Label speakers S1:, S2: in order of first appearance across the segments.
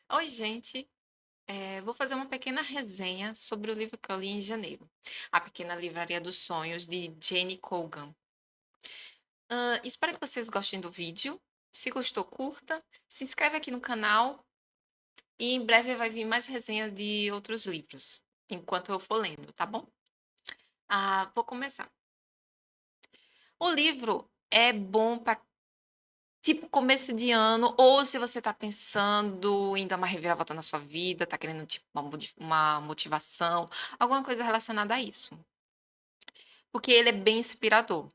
S1: Oi, gente. Vou fazer uma pequena resenha sobre o livro que eu li em janeiro, A Pequena Livraria dos Sonhos, de Jane Colgan. Espero que vocês gostem do vídeo. Se gostou, curta. Se inscreve aqui no canal e em breve vai vir mais resenha de outros livros, enquanto eu for lendo, tá bom? Vou começar. O livro é bom para tipo começo de ano, ou se você tá pensando em dar uma reviravolta na sua vida, tá querendo tipo uma motivação, alguma coisa relacionada a isso. Porque ele é bem inspirador,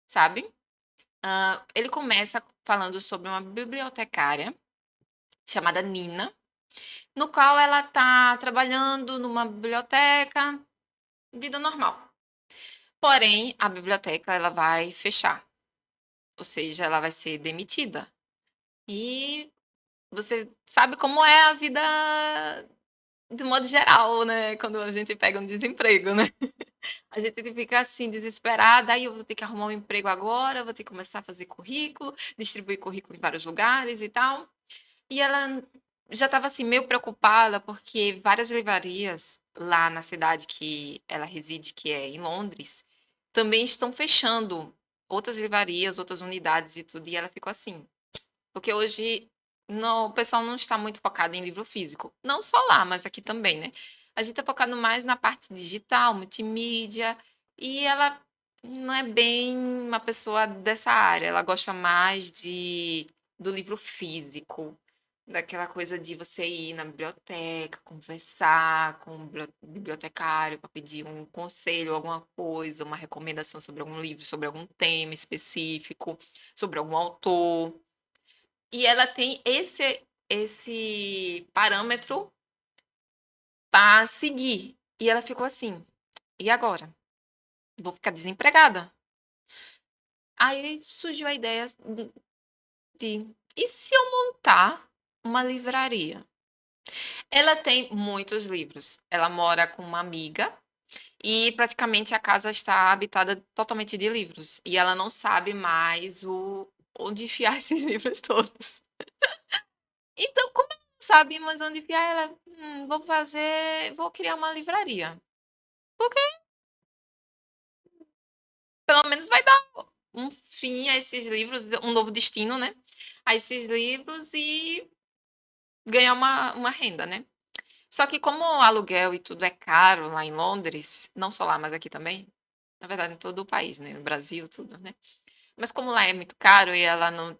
S1: sabe? Ele começa falando sobre uma bibliotecária chamada Nina, no qual ela tá trabalhando numa biblioteca, vida normal. Porém, a biblioteca ela vai fechar, ou seja, ela vai ser demitida. E você sabe como é a vida de modo geral, né? Quando a gente pega um desemprego, né? A gente fica assim, desesperada. Aí eu vou ter que arrumar um emprego agora, vou ter que começar a fazer currículo, distribuir currículo em vários lugares e tal. E ela já estava assim, meio preocupada, porque várias livrarias lá na cidade que ela reside, que é em Londres, também estão fechando outras livrarias, outras unidades e tudo. E ela ficou assim, porque hoje o pessoal não está muito focado em livro físico. Não só lá, mas aqui também, né? A gente está focado mais na parte digital, multimídia, e ela não é bem uma pessoa dessa área. Ela gosta mais do livro físico, daquela coisa de você ir na biblioteca, conversar com o bibliotecário para pedir um conselho, alguma coisa, uma recomendação sobre algum livro, sobre algum tema específico, sobre algum autor. E ela tem esse parâmetro para seguir. E ela ficou assim: "E agora? Vou ficar desempregada?". Aí surgiu a ideia de: "E se eu montar uma livraria?". Ela tem muitos livros. Ela mora com uma amiga e praticamente a casa está habitada totalmente de livros. E ela não sabe mais onde enfiar esses livros todos. Então, como ela não sabe mais onde enfiar, ela, vou criar uma livraria. Porque pelo menos vai dar um fim a esses livros, um novo destino, né? A esses livros e ganhar uma renda, né? Só que como o aluguel e tudo é caro lá em Londres, não só lá, mas aqui também, na verdade em todo o país, né? No Brasil, tudo, né? Mas como lá é muito caro e ela não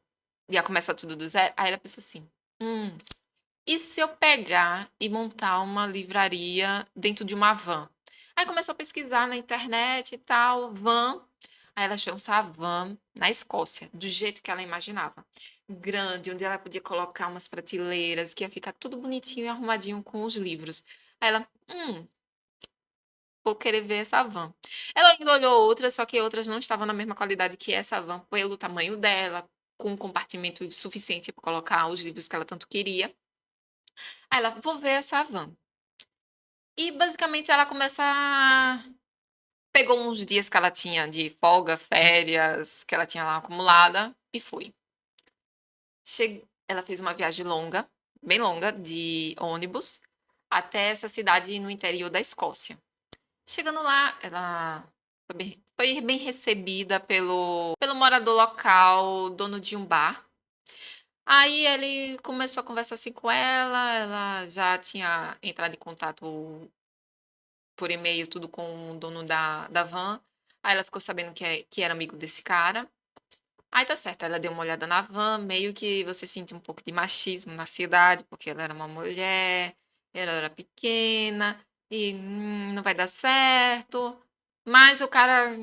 S1: ia começar tudo do zero, aí ela pensou assim, e se eu pegar e montar uma livraria dentro de uma van? Aí começou a pesquisar na internet e tal, van. Aí ela achou essa van na Escócia, do jeito que ela imaginava. Grande, onde ela podia colocar umas prateleiras, que ia ficar tudo bonitinho e arrumadinho com os livros. Aí ela, vou querer ver essa van. Ela ainda olhou outras, só que outras não estavam na mesma qualidade que essa van, pelo tamanho dela, com um compartimento suficiente para colocar os livros que ela tanto queria. Aí ela, vou ver essa van. E basicamente ela começa pegou uns dias que ela tinha de folga, férias, que ela tinha lá acumulada e foi. Ela fez uma viagem longa, bem longa, de ônibus, até essa cidade no interior da Escócia. Chegando lá, ela foi bem recebida pelo morador local, dono de um bar. Aí ele começou a conversar assim com ela já tinha entrado em contato por e-mail, tudo com o dono da van. Aí ela ficou sabendo que era amigo desse cara. Aí tá certo, ela deu uma olhada na van, meio que você sente um pouco de machismo na cidade, porque ela era uma mulher, ela era pequena, e não vai dar certo. Mas o cara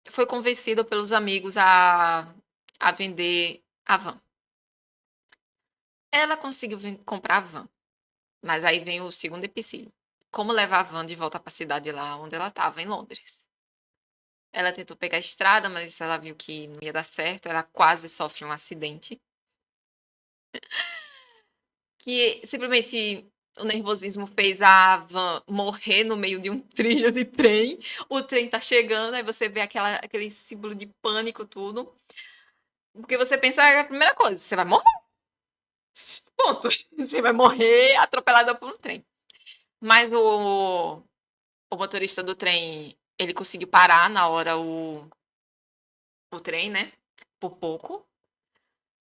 S1: foi convencido pelos amigos a vender a van. Ela conseguiu comprar a van, mas aí vem o segundo empecilho. Como levar a van de volta para a cidade lá onde ela estava, em Londres? Ela tentou pegar a estrada, mas ela viu que não ia dar certo. Ela quase sofre um acidente. Que simplesmente o nervosismo fez a van morrer no meio de um trilho de trem. O trem tá chegando, aí você vê aquele símbolo de pânico, tudo. Porque você pensa a primeira coisa, você vai morrer. Ponto. Você vai morrer atropelada por um trem. Mas o motorista do trem, ele conseguiu parar na hora o trem, né? Por pouco.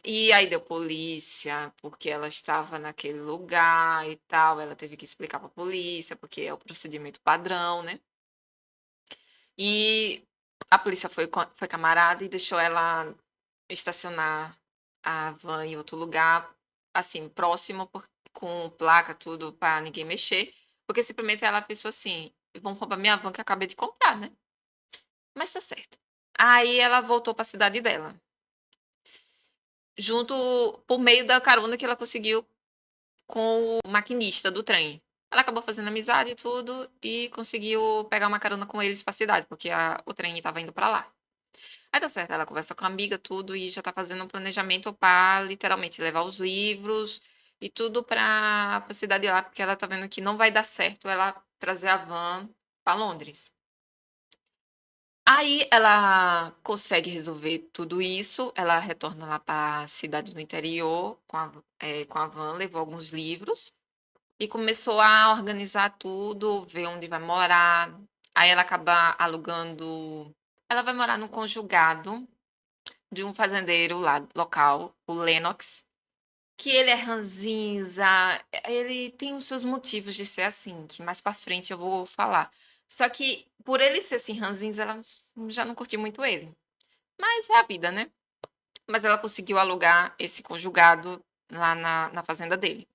S1: E aí deu polícia, porque ela estava naquele lugar e tal. Ela teve que explicar pra polícia, porque é o procedimento padrão, né? E a polícia foi camarada e deixou ela estacionar a van em outro lugar, assim, próximo, com placa, tudo, pra ninguém mexer. Porque simplesmente ela pensou assim: vão roubar minha van que eu acabei de comprar, né? Mas tá certo. Aí ela voltou pra cidade dela, junto por meio da carona que ela conseguiu com o maquinista do trem. Ela acabou fazendo amizade e tudo e conseguiu pegar uma carona com eles pra cidade, porque o trem estava indo pra lá. Aí tá certo, ela conversa com a amiga, tudo, e já tá fazendo um planejamento pra literalmente levar os livros e tudo pra cidade lá, porque ela tá vendo que não vai dar certo ela trazer a van pra Londres. Aí ela consegue resolver tudo isso, ela retorna lá pra cidade do interior com a van, levou alguns livros e começou a organizar tudo, ver onde vai morar. Aí ela acaba alugando. Ela vai morar no conjugado de um fazendeiro lá local, o Lennox, que ele é ranzinza, ele tem os seus motivos de ser assim, que mais pra frente eu vou falar. Só que por ele ser assim ranzinza, ela já não curtiu muito ele. Mas é a vida, né? Mas ela conseguiu alugar esse conjugado lá na fazenda dele.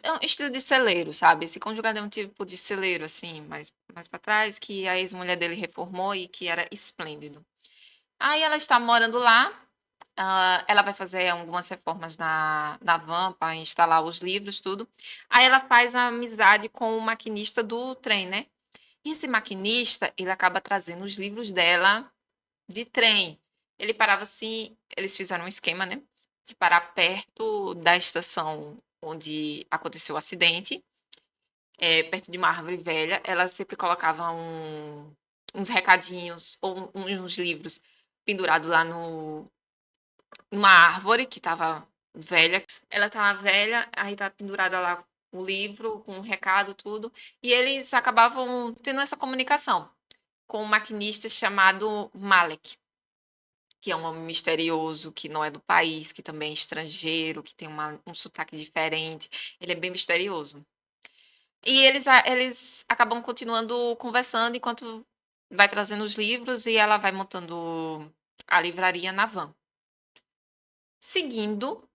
S1: É um estilo de celeiro, sabe? Esse conjugado é um tipo de celeiro, assim, mais pra trás, que a ex-mulher dele reformou e que era esplêndido. Aí ela está morando lá, ela vai fazer algumas reformas na van para instalar os livros, tudo. Aí ela faz a amizade com o maquinista do trem, né? E esse maquinista, ele acaba trazendo os livros dela de trem. Ele parava assim, eles fizeram um esquema, né? De parar perto da estação onde aconteceu o acidente, perto de uma árvore velha. Ela sempre colocava uns recadinhos ou uns livros pendurados lá numa árvore que estava velha. Ela estava velha, aí tá pendurada lá o livro com um recado, tudo. E eles acabavam tendo essa comunicação com um maquinista chamado Malek, que é um homem misterioso, que não é do país, que também é estrangeiro, que tem um sotaque diferente. Ele é bem misterioso. E eles acabam continuando conversando enquanto vai trazendo os livros e ela vai montando a livraria na van. Seguindo,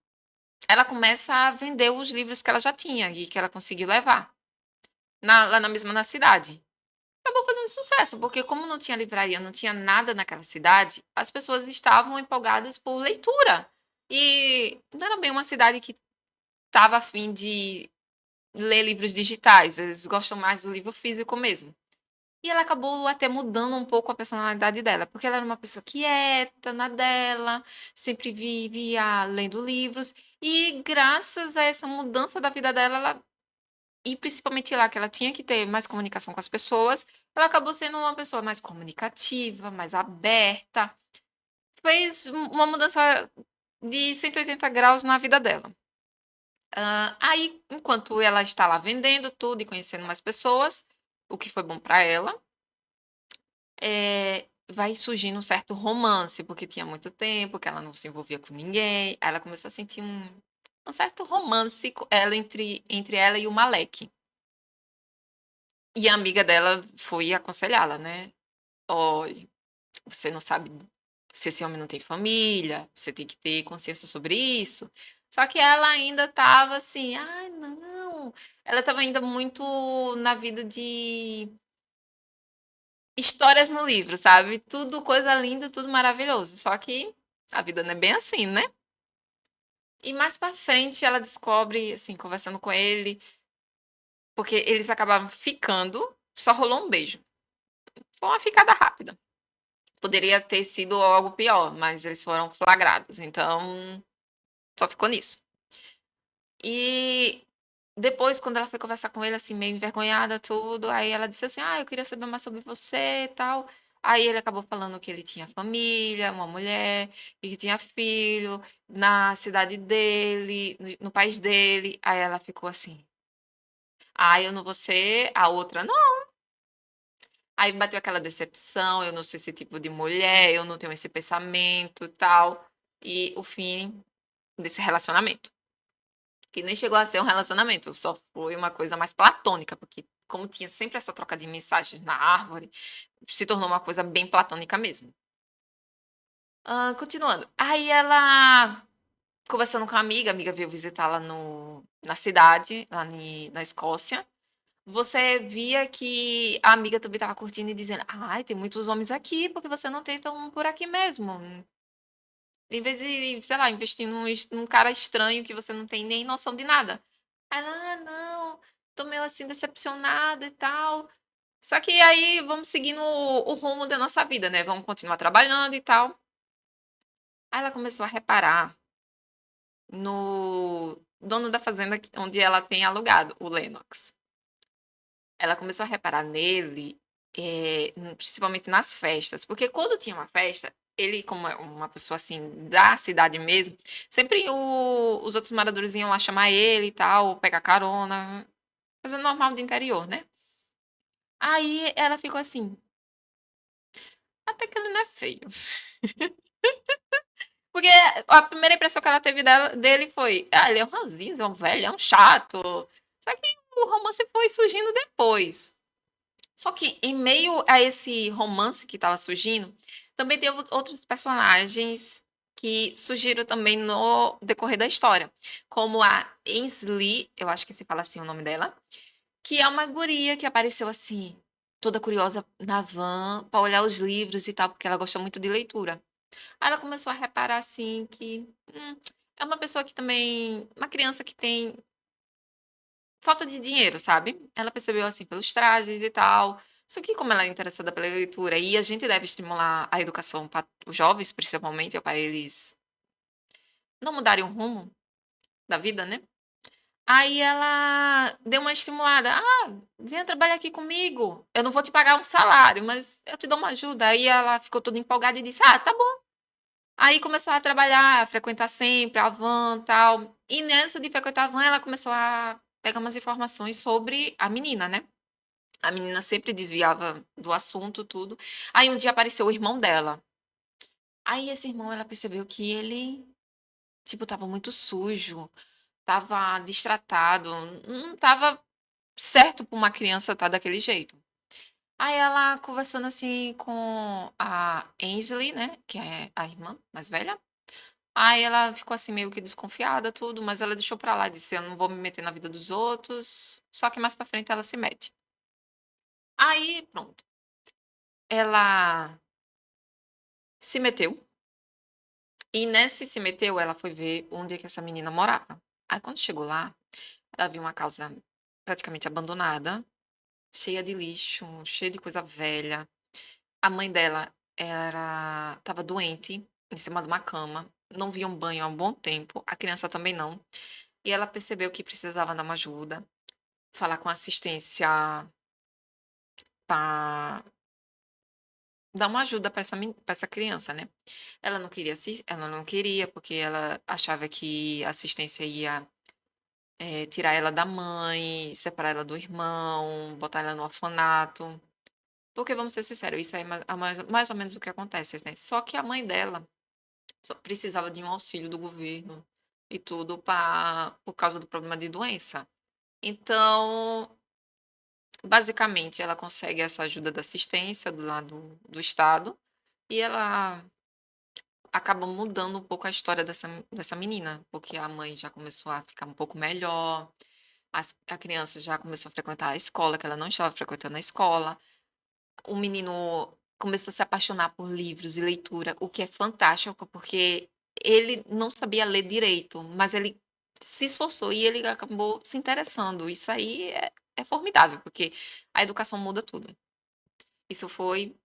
S1: ela começa a vender os livros que ela já tinha e que ela conseguiu levar lá na cidade. Acabou fazendo sucesso, porque como não tinha livraria, não tinha nada naquela cidade, as pessoas estavam empolgadas por leitura. E não era bem uma cidade que estava a fim de ler livros digitais, eles gostam mais do livro físico mesmo. E ela acabou até mudando um pouco a personalidade dela, porque ela era uma pessoa quieta, na dela, sempre vivia lendo livros, e graças a essa mudança da vida dela, e principalmente lá que ela tinha que ter mais comunicação com as pessoas, ela acabou sendo uma pessoa mais comunicativa, mais aberta, fez uma mudança de 180 graus na vida dela. Aí, enquanto ela está lá vendendo tudo e conhecendo mais pessoas, o que foi bom para ela, vai surgindo um certo romance, porque tinha muito tempo que ela não se envolvia com ninguém. Aí ela começou a sentir um certo romance entre ela e o Malek. E a amiga dela foi aconselhá-la, né? Olha, você não sabe se esse homem não tem família, você tem que ter consciência sobre isso. Só que ela ainda estava assim, ai, não. Ela estava ainda muito na vida de histórias no livro, sabe? Tudo coisa linda, tudo maravilhoso. Só que a vida não é bem assim, né? E mais pra frente ela descobre, assim, conversando com ele, porque eles acabaram ficando, só rolou um beijo. Foi uma ficada rápida. Poderia ter sido algo pior, mas eles foram flagrados, então só ficou nisso. E depois, quando ela foi conversar com ele, assim, meio envergonhada, tudo, aí ela disse assim: "Ah, eu queria saber mais sobre você e tal". Aí ele acabou falando que ele tinha família, uma mulher, e que tinha filho na cidade dele, no país dele. Aí ela ficou assim: "Ah, eu não vou ser a outra não". Aí bateu aquela decepção, eu não sou esse tipo de mulher, eu não tenho esse pensamento, e tal. E o fim desse relacionamento, que nem chegou a ser um relacionamento, só foi uma coisa mais platônica, porque como tinha sempre essa troca de mensagens na árvore, se tornou uma coisa bem platônica mesmo. Continuando, aí ela conversando com a amiga veio visitá-la na cidade, lá na Escócia. Você via que a amiga também estava curtindo e dizendo: "Ai, tem muitos homens aqui, porque você não tenta um por aqui mesmo? Em vez de, sei lá, investir num cara estranho que você não tem nem noção de nada". Aí ela: "Ah, não, tô meio assim decepcionada e tal". Só que aí vamos seguindo o rumo da nossa vida, né, vamos continuar trabalhando e tal. Aí ela começou a reparar no dono da fazenda onde ela tem alugado, o Lennox. Ela começou a reparar nele, principalmente nas festas, porque quando tinha uma festa, ele, como é uma pessoa assim da cidade mesmo, sempre os outros moradores iam lá chamar ele e tal, pegar carona, coisa normal do interior, né? Aí ela ficou assim: até que ele não é feio. Porque a primeira impressão que ela teve dele foi: ah, ele é um ranzinza, é um velho, é um chato. Só que o romance foi surgindo depois. Só que em meio a esse romance que estava surgindo, também teve outros personagens que surgiram também no decorrer da história, como a Ainsley, eu acho que se fala assim o nome dela, que é uma guria que apareceu assim, toda curiosa na van, para olhar os livros e tal, porque ela gosta muito de leitura. Aí ela começou a reparar assim que é uma pessoa que também, uma criança que tem falta de dinheiro, sabe? Ela percebeu, assim, pelos trajes e tal. Só que como ela é interessada pela leitura e a gente deve estimular a educação para os jovens, principalmente, para eles não mudarem o rumo da vida, né? Aí ela deu uma estimulada. Ah, venha trabalhar aqui comigo. Eu não vou te pagar um salário, mas eu te dou uma ajuda. Aí ela ficou toda empolgada e disse: ah, tá bom. Aí começou a trabalhar, a frequentar sempre a van e tal. E nessa de frequentar a van, ela começou a pegar umas informações sobre a menina, né? A menina sempre desviava do assunto, tudo. Aí um dia apareceu o irmão dela. Aí esse irmão, ela percebeu que ele, tipo, estava muito sujo, estava destratado, não estava certo para uma criança estar daquele jeito. Aí ela conversando assim com a Ainsley, né, que é a irmã mais velha. Aí ela ficou assim meio que desconfiada, tudo, mas ela deixou pra lá, disse: "Eu não vou me meter na vida dos outros". Só que mais pra frente ela se mete. Aí, pronto. Ela se meteu. E nesse se meteu, ela foi ver onde é que essa menina morava. Aí quando chegou lá, ela viu uma casa praticamente abandonada, cheia de lixo, cheia de coisa velha. A mãe dela estava doente, em cima de uma cama, não via um banho há um bom tempo, a criança também não. E ela percebeu que precisava dar uma ajuda, falar com assistência para dar uma ajuda para essa criança, né? Ela não queria, porque ela achava que a assistência ia tirar ela da mãe, separar ela do irmão, botar ela no orfanato. Porque, vamos ser sinceros, isso aí mais ou menos o que acontece, né? Só que a mãe dela só precisava de um auxílio do governo e tudo por causa do problema de doença. Então, basicamente, ela consegue essa ajuda da assistência do lado do Estado e ela acaba mudando um pouco a história dessa menina, porque a mãe já começou a ficar um pouco melhor, a criança já começou a frequentar a escola, que ela não estava frequentando a escola. O menino começou a se apaixonar por livros e leitura, o que é fantástico, porque ele não sabia ler direito, mas ele se esforçou e ele acabou se interessando. Isso aí é formidável, porque a educação muda tudo. Isso foi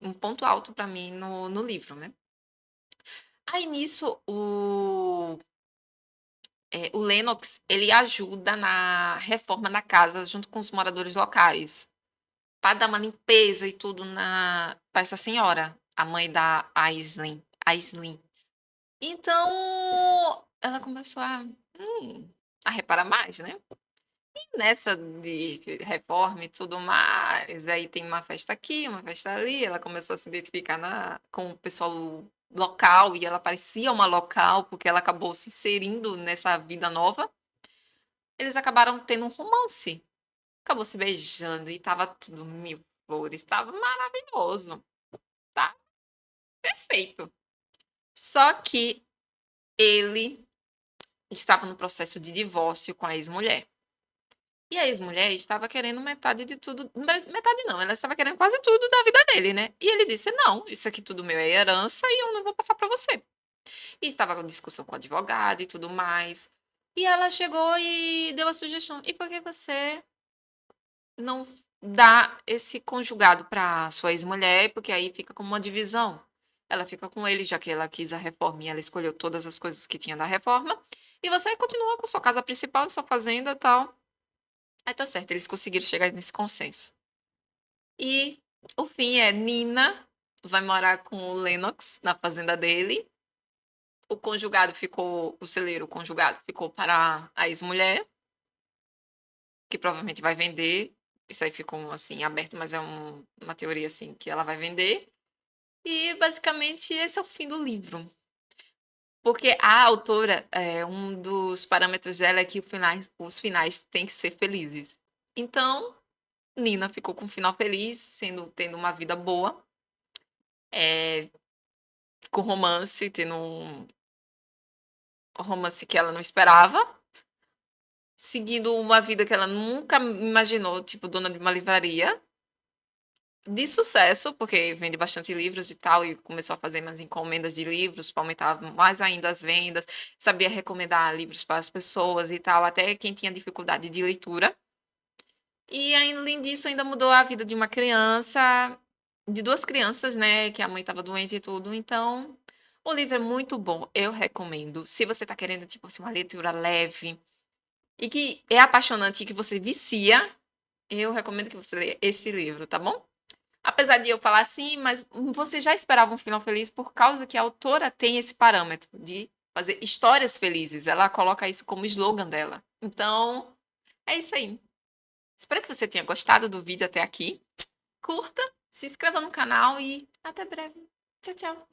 S1: um ponto alto para mim no livro, né? Aí nisso, o Lennox, ele ajuda na reforma da casa junto com os moradores locais, para dar uma limpeza e tudo para essa senhora, a mãe da Aisling. Então, ela começou a reparar mais, né. E nessa de reforma e tudo mais, aí tem uma festa aqui, uma festa ali, ela começou a se identificar com o pessoal local, e ela parecia uma local, porque ela acabou se inserindo nessa vida nova. Eles acabaram tendo um romance, acabou se beijando e estava tudo mil flores, estava maravilhoso, tá perfeito. Só que ele estava no processo de divórcio com a ex-mulher. E a ex-mulher estava querendo metade de tudo, metade não, ela estava querendo quase tudo da vida dele, né. E ele disse: "Não, isso aqui tudo meu é herança e eu não vou passar para você". E estava com discussão com o advogado e tudo mais. E ela chegou e deu a sugestão: "E por que você não dá esse conjugado para sua ex-mulher, porque aí fica como uma divisão. Ela fica com ele, já que ela quis a reforma e ela escolheu todas as coisas que tinha da reforma, e você continua com sua casa principal, sua fazenda, tal". Aí tá certo, eles conseguiram chegar nesse consenso. E o fim é Nina vai morar com o Lennox na fazenda dele. O celeiro conjugado ficou para a ex-mulher, que provavelmente vai vender. Isso aí ficou assim aberto, mas é uma teoria assim que ela vai vender. E basicamente esse é o fim do livro. Porque a autora, um dos parâmetros dela é que os finais têm que ser felizes. Então, Nina ficou com um final feliz, tendo uma vida boa, eh, com romance, tendo um romance que ela não esperava, seguindo uma vida que ela nunca imaginou, tipo dona de uma livraria, de sucesso, porque vende bastante livros e tal, e começou a fazer mais encomendas de livros para aumentar mais ainda as vendas, sabia recomendar livros para as pessoas e tal, até quem tinha dificuldade de leitura. E além disso, ainda mudou a vida de uma criança, de 2 crianças, né, que a mãe estava doente e tudo, então o livro é muito bom, eu recomendo. Se você está querendo, tipo assim, uma leitura leve e que é apaixonante e que você vicia, eu recomendo que você leia esse livro, tá bom? Apesar de eu falar assim, mas você já esperava um final feliz por causa que a autora tem esse parâmetro de fazer histórias felizes, ela coloca isso como slogan dela. Então, é isso aí. Espero que você tenha gostado do vídeo até aqui. Curta, se inscreva no canal e até breve. Tchau, tchau.